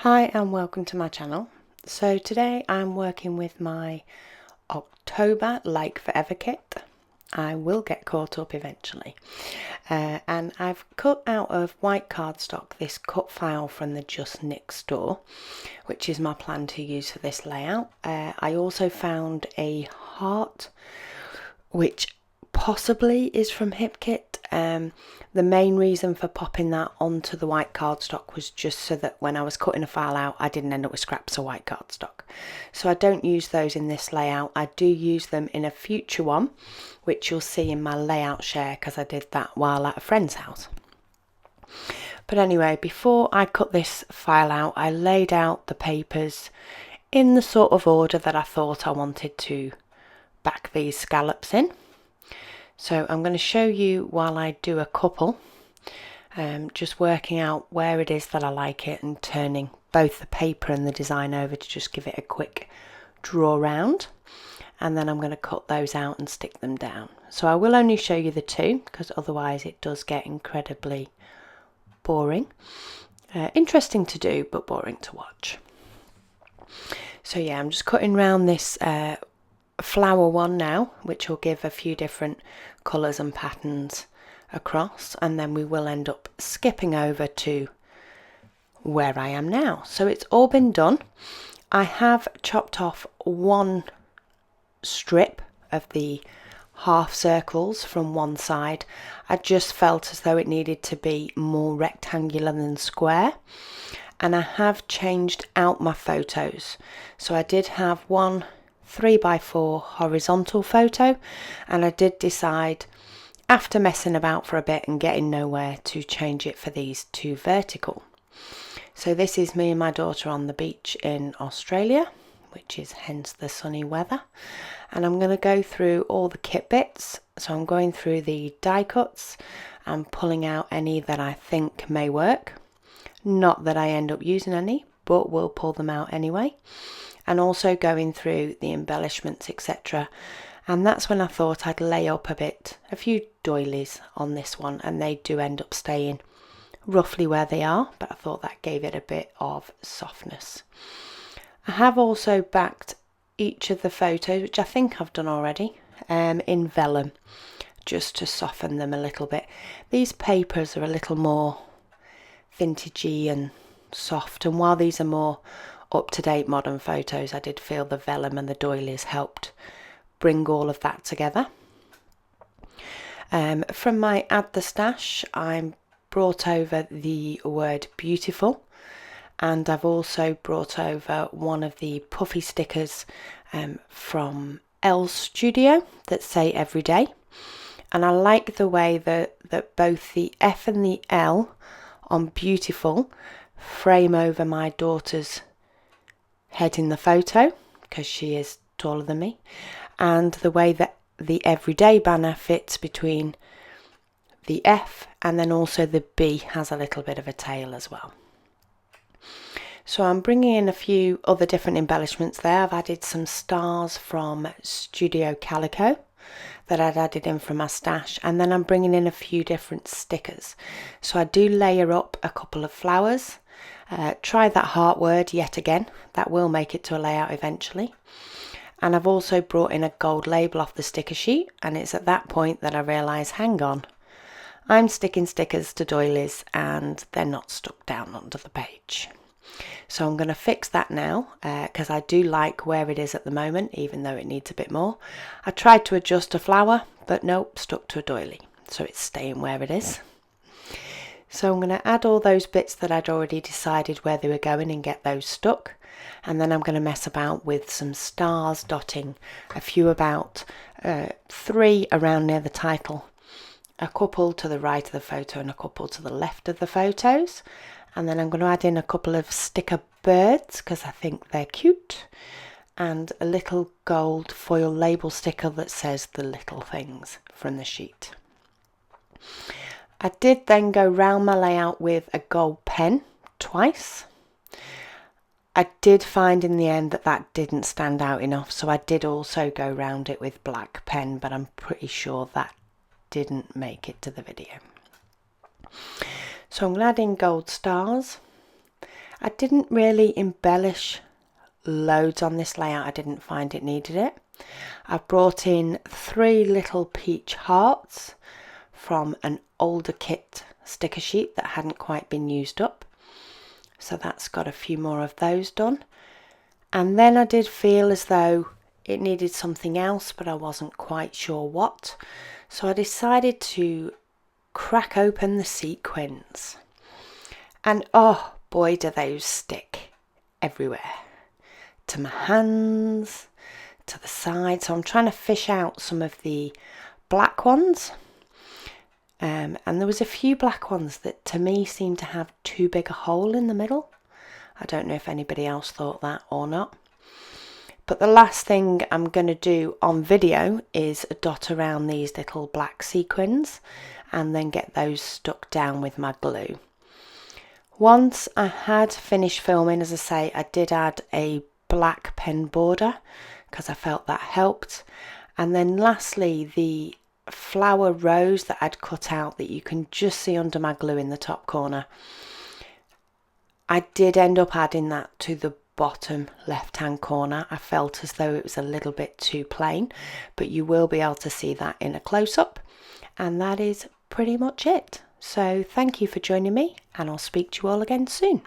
Hi and welcome to my channel. So today I'm working with my October Like Forever kit. I will get caught up eventually. And I've cut out of white cardstock this cut file from the Just Knit store, which is my plan to use for this layout. I also found a heart, which possibly is from HipKit. The main reason for popping that onto the white cardstock was just so that when I was cutting a file out I didn't end up with scraps of white cardstock. So I don't use those in this layout. I do use them in a future one, which you'll see in my layout share, because I did that while at a friend's house. But anyway, before I cut this file out, I laid out the papers in the sort of order that I thought I wanted to back these scallops in. So I'm going to show you while I do a couple, just working out where it is that I like it and turning both the paper and the design over to just give it a quick draw round. And then I'm going to cut those out and stick them down. So I will only show you the two, because otherwise it does get incredibly boring. Interesting to do, but boring to watch. So yeah, I'm just cutting around this flower one now, which will give a few different colours and patterns across, and then we will end up skipping over to where I am now. So it's all been done. I have chopped off one strip of the half circles from one side. I just felt as though it needed to be more rectangular than square, and I have changed out my photos. So I did have one 3x4 horizontal photo, and I did decide, after messing about for a bit and getting nowhere, to change it for these two vertical. So this is me and my daughter on the beach in Australia, which is hence the sunny weather, and I'm going to go through all the kit bits. So I'm going through the die cuts and pulling out any that I think may work. Not that I end up using any, but we'll pull them out anyway. And also going through the embellishments, etc. And that's when I thought I'd lay up a few doilies on this one, and they do end up staying roughly where they are, but I thought that gave it a bit of softness. I have also backed each of the photos, which I think I've done already, in vellum, just to soften them a little bit. These papers are a little more vintagey and soft, and while these are more up-to-date modern photos, I did feel the vellum and the doilies helped bring all of that together. From my Add the Stash, I brought over the word beautiful, and I've also brought over one of the puffy stickers from Elle's Studio that say everyday, and I like the way that both the F and the L on beautiful frame over my daughter's head in the photo, because she is taller than me, and the way that the everyday banner fits between the F and then also the B has a little bit of a tail as well. So I'm bringing in a few other different embellishments there. I've added some stars from Studio Calico that I'd added in from my stash, and then I'm bringing in a few different stickers. So I do layer up a couple of flowers. Try that heart word yet again, that will make it to a layout eventually. And I've also brought in a gold label off the sticker sheet, and it's at that point that I realise, hang on, I'm sticking stickers to doilies and they're not stuck down onto the page. So I'm going to fix that now, because I do like where it is at the moment, even though it needs a bit more. I tried to adjust a flower, but nope, stuck to a doily, so it's staying where it is. So I'm going to add all those bits that I'd already decided where they were going and get those stuck. And then I'm going to mess about with some stars, dotting a few about, 3 around near the title, a couple to the right of the photo and a couple to the left of the photos. And then I'm going to add in a couple of sticker birds, because I think they're cute, and a little gold foil label sticker that says the little things from the sheet. I did then go round my layout with a gold pen twice. I did find in the end that that didn't stand out enough, so I did also go round it with black pen, but I'm pretty sure that didn't make it to the video. So I'm going to add in gold stars. I didn't really embellish loads on this layout. I didn't find it needed it. I've brought in 3 little peach hearts from an older kit sticker sheet that hadn't quite been used up. So that's got a few more of those done. And then I did feel as though it needed something else, but I wasn't quite sure what. So I decided to crack open the sequins. And oh boy, do those stick everywhere. To my hands, to the side. So I'm trying to fish out some of the black ones. And there was a few black ones that to me seemed to have too big a hole in the middle. I don't know if anybody else thought that or not. But the last thing I'm going to do on video is dot around these little black sequins and then get those stuck down with my glue. Once I had finished filming, as I say, I did add a black pen border because I felt that helped. And then lastly, the flower rose that I'd cut out that you can just see under my glue in the top corner. I did end up adding that to the bottom left hand corner. I felt as though it was a little bit too plain, but you will be able to see that in a close-up. And that is pretty much it. So thank you for joining me, and I'll speak to you all again soon.